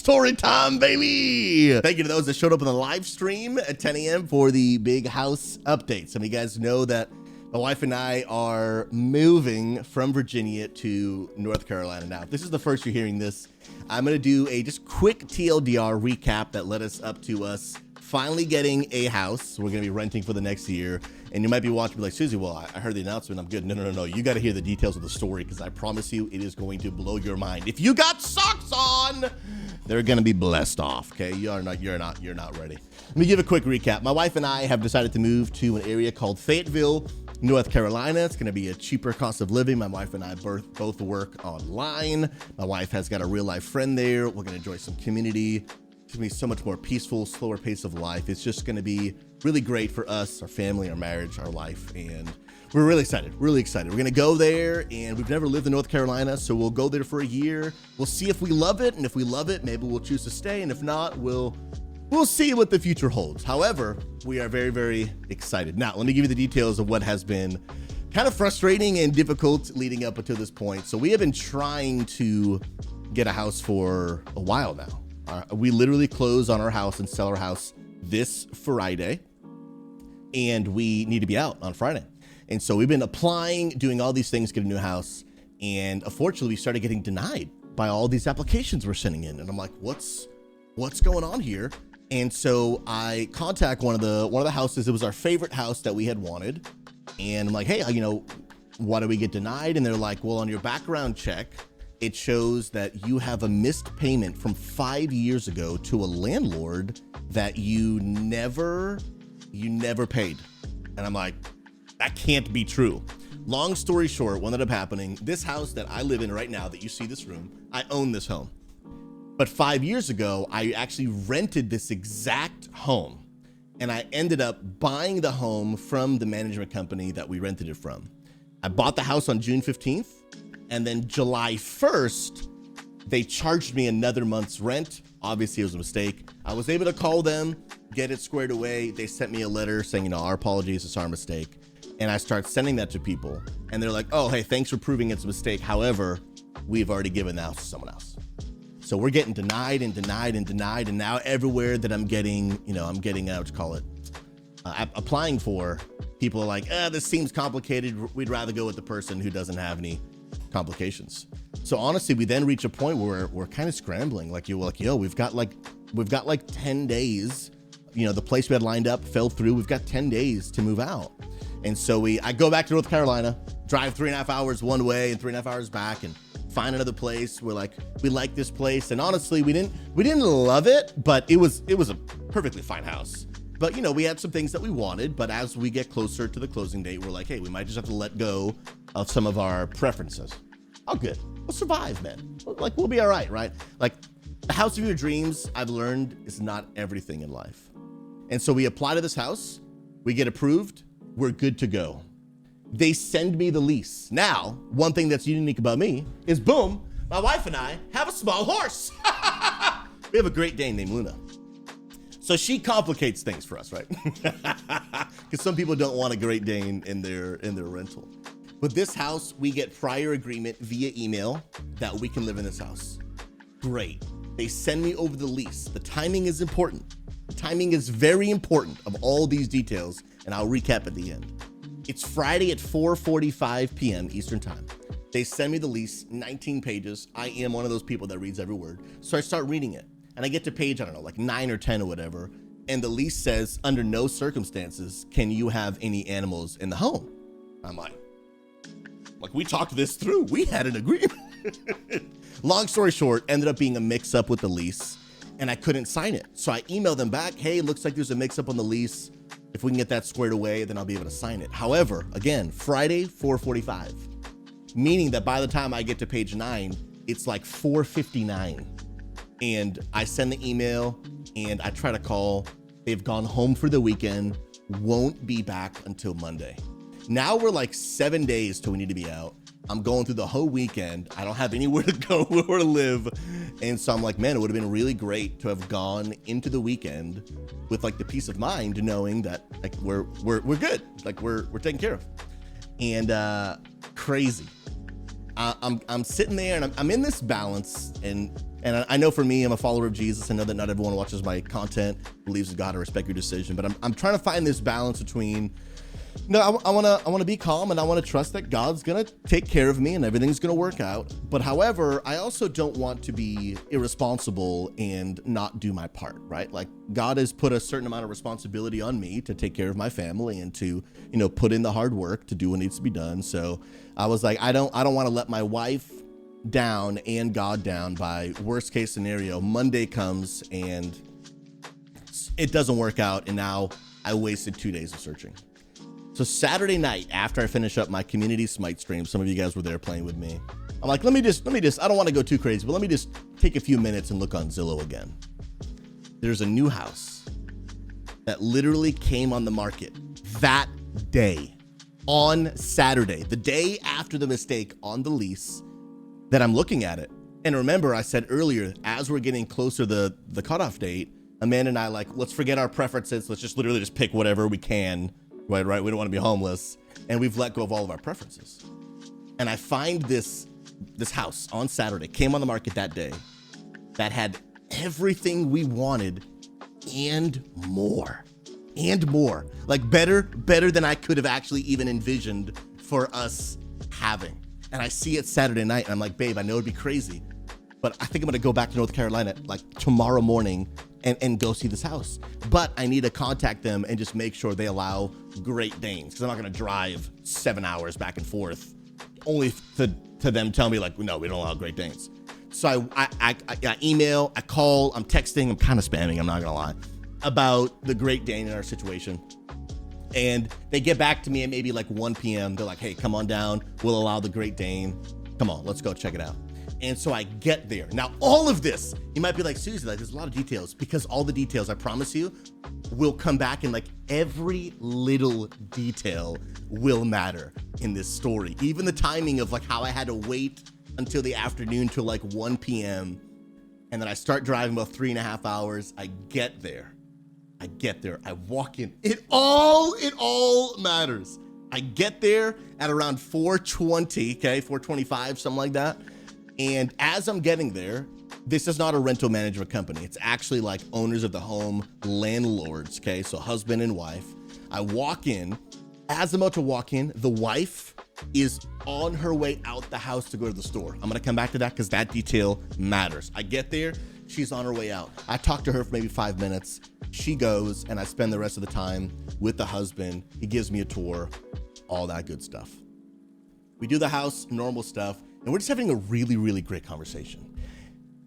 story time, baby. Thank you to those that showed up on the live stream at 10 a.m. for the big house update. Some of you guys know that my wife and I are moving from Virginia to North Carolina. Now, if this is the first you're hearing this, I'm going to do a just quick TLDR recap that led us up to us finally getting a house we're going to be renting for the next year. And you might be watching me like, Susie, well, I heard the announcement. I'm good. No. You got to hear the details of the story because I promise you it is going to blow your mind. If you got socks on, they're going to be blessed off. Okay. You're not ready. Let me give a quick recap. My wife and I have decided to move to an area called Fayetteville, North Carolina. It's going to be a cheaper cost of living. My wife and I both work online. My wife has got a real life friend there. We're going to enjoy some community. It's going to be so much more peaceful, slower pace of life. It's just going to be really great for us, our family, our marriage, our life. And we're really excited, We're going to go there, and we've never lived in North Carolina. So we'll go there for a year. We'll see if we love it. And if we love it, maybe we'll choose to stay. And if not, we'll see what the future holds. However, we are very, very excited. Now, let me give you the details of what has been kind of frustrating and difficult leading up until this point. So we have been trying to get a house for a while now. We literally close on our house and sell our house this Friday, and we need to be out on Friday. And so we've been applying, doing all these things, get a new house. And unfortunately, we started getting denied by all these applications we're sending in. And I'm like, what's going on here? And so I contact one of the houses. It was our favorite house that we had wanted. And I'm like, hey, why do we get denied? And they're like, well, on your background check, it shows that you have a missed payment from 5 years ago to a landlord that you never paid. And I'm like, that can't be true. Long story short, what ended up happening, this house that I live in right now, that you see this room, I own this home. But 5 years ago, I actually rented this exact home, and I ended up buying the home from the management company that we rented it from. I bought the house on June 15th, and then July 1st, they charged me another month's rent. Obviously, it was a mistake. I was able to call them, get it squared away. They sent me a letter saying, our apologies, it's our mistake. And I start sending that to people, and they're like, oh, hey, thanks for proving it's a mistake. However, we've already given the house to someone else. So we're getting denied and denied and denied. And now everywhere that I'm getting, applying for, people are like, this seems complicated. We'd rather go with the person who doesn't have any complications. So honestly, we then reach a point where we're kind of scrambling. Like we've got like 10 days, the place we had lined up fell through. We've got 10 days to move out. And so I go back to North Carolina, drive 3.5 hours one way and 3.5 hours back, and find another place. We're like, we like this place. And honestly, we didn't love it, but it was a perfectly fine house. But we had some things that we wanted, but as we get closer to the closing date, we're like, hey, we might just have to let go of some of our preferences. Oh, good. We'll survive, man. Like, we'll be all right, right? Like, the house of your dreams, I've learned, is not everything in life. And so we apply to this house, we get approved, we're good to go. They send me the lease. Now, one thing that's unique about me is, boom, my wife and I have a small horse. We have a Great Dane named Luna. So she complicates things for us, right? Because some people don't want a Great Dane in their rental. With this house, we get prior agreement via email that we can live in this house. Great. They send me over the lease. The timing is important. The timing is very important of all these details, and I'll recap at the end. It's Friday at 4:45 p.m. Eastern time. They send me the lease, 19 pages. I am one of those people that reads every word. So I start reading it, and I get to page, like 9 or 10 or whatever. And the lease says, under no circumstances can you have any animals in the home. I'm like, we talked this through. We had an agreement. Long story short, ended up being a mix up with the lease, and I couldn't sign it. So I emailed them back, hey, looks like there's a mix up on the lease. If we can get that squared away, then I'll be able to sign it. However, again, Friday, 4:45, meaning that by the time I get to page 9, it's like 4:59. And I send the email and I try to call. They've gone home for the weekend, won't be back until Monday. Now we're like 7 days till we need to be out. I'm going through the whole weekend. I don't have anywhere to go or to live. And so I'm like, man, it would have been really great to have gone into the weekend with like the peace of mind knowing that like we're good. Like we're taken care of. And crazy. I'm sitting there and I'm in this balance, and And I know for me, I'm a follower of Jesus. I know that not everyone watches my content, believes in God, I respect your decision, but I'm trying to find this balance between, no, I want to be calm, and I want to trust that God's going to take care of me and everything's going to work out. But however, I also don't want to be irresponsible and not do my part, right? Like, God has put a certain amount of responsibility on me to take care of my family and to, put in the hard work to do what needs to be done. So I was like, I don't want to let my wife down and God down by worst case scenario. Monday comes and it doesn't work out, and now I wasted 2 days of searching. So Saturday night, after I finish up my community smite stream, some of you guys were there playing with me. I'm like, let me just, I don't want to go too crazy, but let me just take a few minutes and look on Zillow again. There's a new house that literally came on the market that day, on Saturday, the day after the mistake on the lease, that I'm looking at it. And remember, I said earlier, as we're getting closer to the cutoff date, Amanda and I, like, let's forget our preferences. Let's just literally just pick whatever we can, right? We don't want to be homeless. And we've let go of all of our preferences. And I find this house on Saturday, came on the market that day, that had everything we wanted and more. Like better than I could have actually even envisioned for us having. And I see it Saturday night, and I'm like, babe, I know it'd be crazy, but I think I'm gonna go back to North Carolina like tomorrow morning and go see this house. But I need to contact them and just make sure they allow Great Danes, because I'm not gonna drive 7 hours back and forth only to them tell me like, no, we don't allow Great Danes. So I email, I call, I'm texting, I'm kind of spamming, I'm not gonna lie, about the Great Dane in our situation. And they get back to me at maybe like 1 p.m. They're like, hey, come on down. We'll allow the Great Dane. Come on, let's go check it out. And so I get there. Now, all of this, you might be like, seriously, like, there's a lot of details, because all the details, I promise you, will come back, and like every little detail will matter in this story. Even the timing of like how I had to wait until the afternoon till like 1 p.m. And then I start driving about 3.5 hours. I get there. I walk in. It all matters. I get there at around 4:20, okay, 4:25, something like that. And as I'm getting there, this is not a rental management company. It's actually like owners of the home, landlords, okay, so husband and wife. I walk in. As I'm about to walk in, the wife is on her way out the house to go to the store. I'm gonna come back to that because that detail matters. I get there, she's on her way out. I talk to her for maybe 5 minutes. She goes, and I spend the rest of the time with the husband. He gives me a tour, all that good stuff. We do the house, normal stuff, and we're just having a really, really great conversation.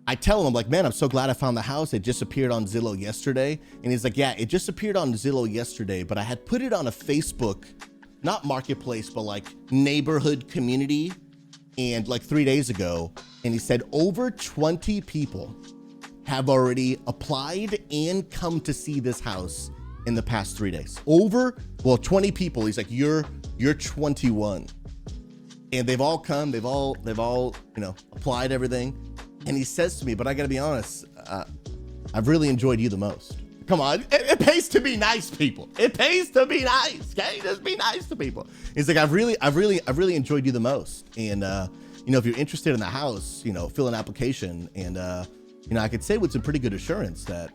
I tell him, I'm like, man, I'm so glad I found the house. It just appeared on Zillow yesterday. And he's like, yeah, it just appeared on Zillow yesterday, but I had put it on a Facebook, not marketplace, but like neighborhood community, and like 3 days ago. And he said over 20 people have already applied and come to see this house in the past 3 days. 20 people. He's like, you're 21. And they've all come, they've all, applied everything. And he says to me, but I gotta be honest, I've really enjoyed you the most. Come on, it pays to be nice, people. It pays to be nice, okay? Just be nice to people. He's like, I've really enjoyed you the most. And if you're interested in the house, fill an application, and I could say with some pretty good assurance that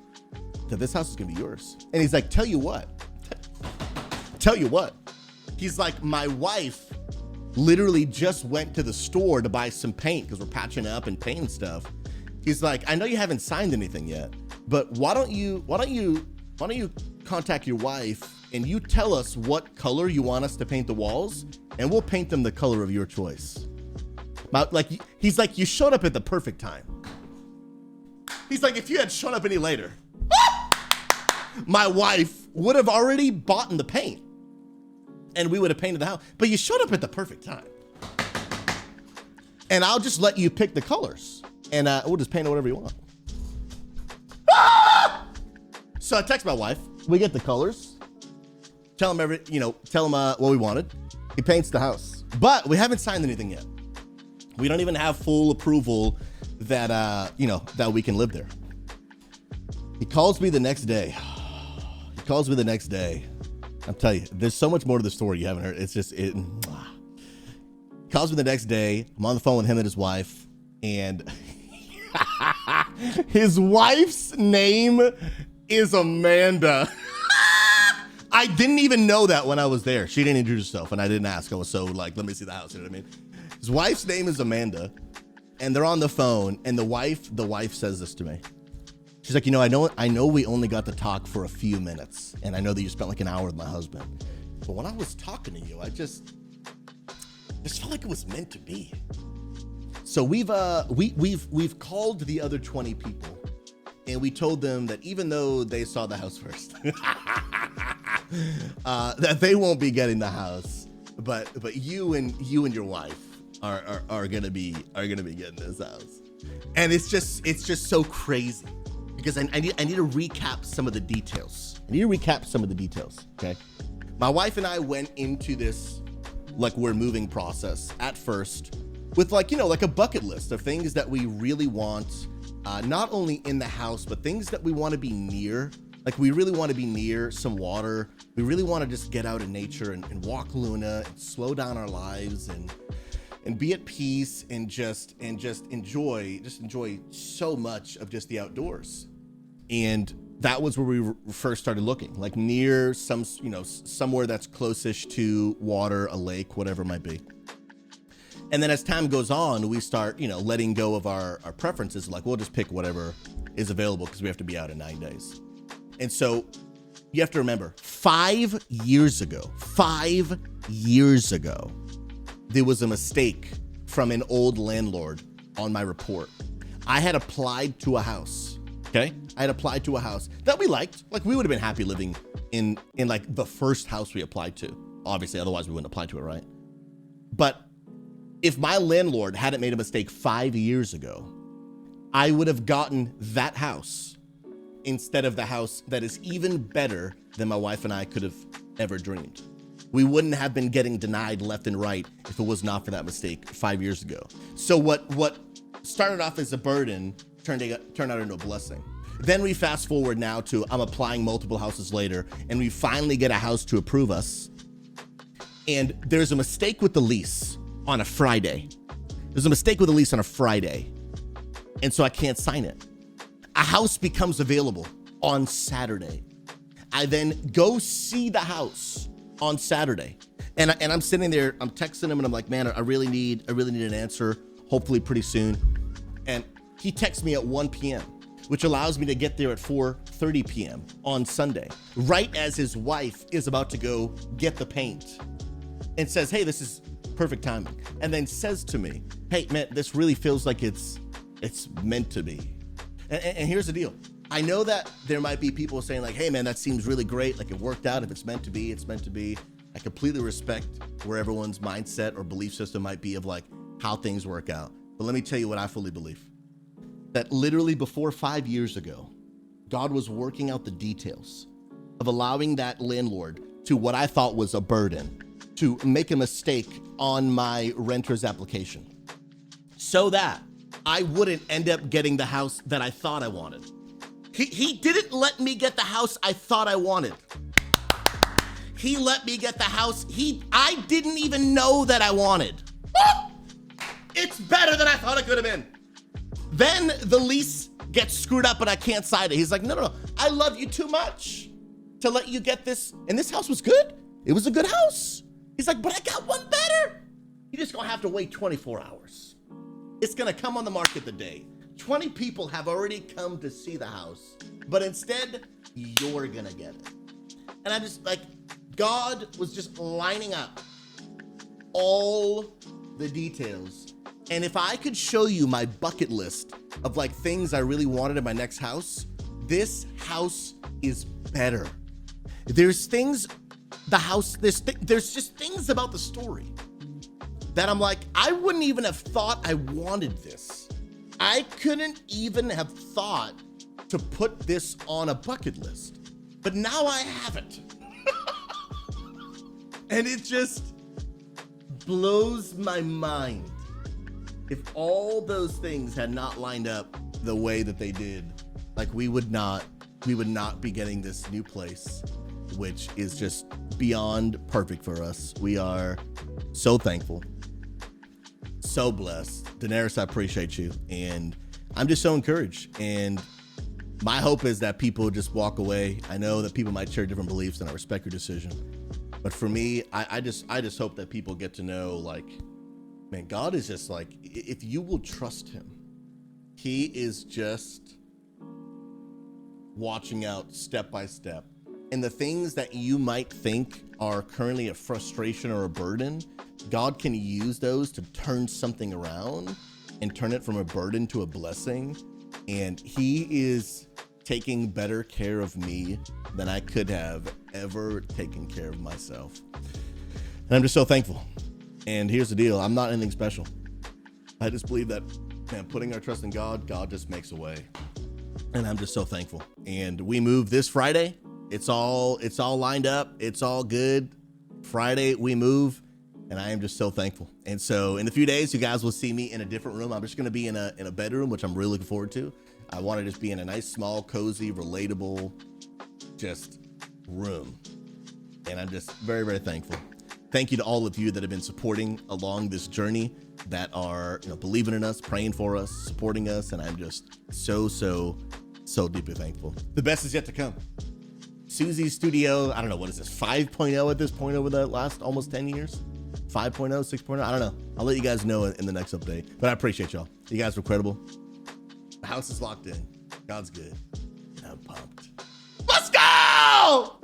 this house is gonna be yours. And he's like, tell you what. He's like, my wife literally just went to the store to buy some paint because we're patching up and painting stuff. He's like, I know you haven't signed anything yet, but why don't you contact your wife and you tell us what color you want us to paint the walls, and we'll paint them the color of your choice. He's like, you showed up at the perfect time. He's like, if you had shown up any later, my wife would have already bought in the paint and we would have painted the house, but you showed up at the perfect time. And I'll just let you pick the colors, and we'll just paint it whatever you want. So I text my wife, we get the colors, tell him what we wanted. He paints the house, but we haven't signed anything yet. We don't even have full approval that, that we can live there. He calls me the next day. I'm telling you, there's so much more to the story you haven't heard. It's just, He calls me the next day. I'm on the phone with him and his wife, and His wife's name is Amanda. I didn't even know that when I was there. She didn't introduce herself, and I didn't ask. I was so like, let me see the house. You know what I mean? His wife's name is Amanda, and they're on the phone. And the wife says this to me. She's like, I know we only got to talk for a few minutes, and I know that you spent like an hour with my husband. But when I was talking to you, I just felt like it was meant to be. So we've called the other 20 people, and we told them that even though they saw the house first, that they won't be getting the house, but you and your wife are gonna be getting this house. And it's just so crazy because I need to recap some of the details. Okay, my wife and I went into this like we're moving process at first with like a bucket list of things that we really want, not only in the house, but things that we want to be near. Like we really want to be near some water. We really want to just get out in nature and walk Luna and slow down our lives and be at peace and just enjoy so much of just the outdoors. And that was where we first started looking, like near somewhere that's closest to water, a lake, whatever it might be. And then as time goes on, we start, letting go of our preferences. Like we'll just pick whatever is available because we have to be out in 9 days. And so you have to remember 5 years ago, there was a mistake from an old landlord on my report. I had applied to a house. Okay. I had applied to a house that we liked. Like we would have been happy living in like the first house we applied to. Obviously, otherwise we wouldn't apply to it, right? But if my landlord hadn't made a mistake 5 years ago, I would have gotten that house instead of the house that is even better than my wife and I could have ever dreamed. We wouldn't have been getting denied left and right if it was not for that mistake 5 years ago. So what started off as a burden turned out into a blessing. Then we fast forward now to I'm applying multiple houses later, and we finally get a house to approve us. And there's a mistake with the lease on a Friday. And so I can't sign it. A house becomes available on Saturday. I then go see the house on Saturday. And I'm sitting there, I'm texting him and I'm like, man, I really need an answer, hopefully pretty soon. And he texts me at 1 p.m., which allows me to get there at 4:30 p.m. on Sunday, right as his wife is about to go get the paint, and says, hey, this is perfect timing. And then says to me, hey, man, this really feels like it's meant to be. And here's the deal. I know that there might be people saying like, hey, man, that seems really great. Like it worked out. If it's meant to be, it's meant to be. I completely respect where everyone's mindset or belief system might be of like how things work out. But let me tell you what I fully believe. That literally before 5 years ago, God was working out the details of allowing that landlord to what I thought was a burden to make a mistake on my renter's application so that I wouldn't end up getting the house that I thought I wanted. He didn't let me get the house I thought I wanted. He let me get the house I didn't even know that I wanted. It's better than I thought it could have been. Then the lease gets screwed up and I can't sign it. He's like, no, I love you too much to let you get this. And this house was good. It was a good house. He's like, but I got one better. You just gonna have to wait 24 hours. It's gonna come on the market the day. 20 people have already come to see the house, but instead you're gonna get it. And I just like, God was just lining up all the details. And if I could show you my bucket list of like things I really wanted in my next house, this house is better. There's things, there's just things about the story that I'm like, I wouldn't even have thought I wanted this. I couldn't even have thought to put this on a bucket list, but now I have it. And it just blows my mind. If all those things had not lined up the way that they did, like we would not be getting this new place, which is just beyond perfect for us. We are so thankful, so blessed. Daenerys, I appreciate you. And I'm just so encouraged. And my hope is that people just walk away. I know that people might share different beliefs, and I respect your decision. But for me, I just hope that people get to know, like, man, God is just like, if you will trust him, he is just watching out step by step. And the things that you might think are currently a frustration or a burden, God can use those to turn something around and turn it from a burden to a blessing. And he is taking better care of me than I could have ever taken care of myself. And I'm just so thankful. And here's the deal. I'm not anything special. I just believe that, man, putting our trust in God, God just makes a way. And I'm just so thankful. And we move this Friday. It's all lined up. It's all good. Friday we move, and I am just so thankful. And so in a few days, you guys will see me in a different room. I'm just going to be in a bedroom, which I'm really looking forward to. I want to just be in a nice, small, cozy, relatable, just room. And I'm just very, very thankful. Thank you to all of you that have been supporting along this journey, that are, believing in us, praying for us, supporting us. And I'm just so deeply thankful. The best is yet to come. Susie's studio, I don't know, what is this, 5.0 at this point over the last almost 10 years? 5.0, 6.0, I don't know. I'll let you guys know in the next update. But I appreciate y'all. You guys were credible. The house is locked in. God's good. And I'm pumped. Let's go!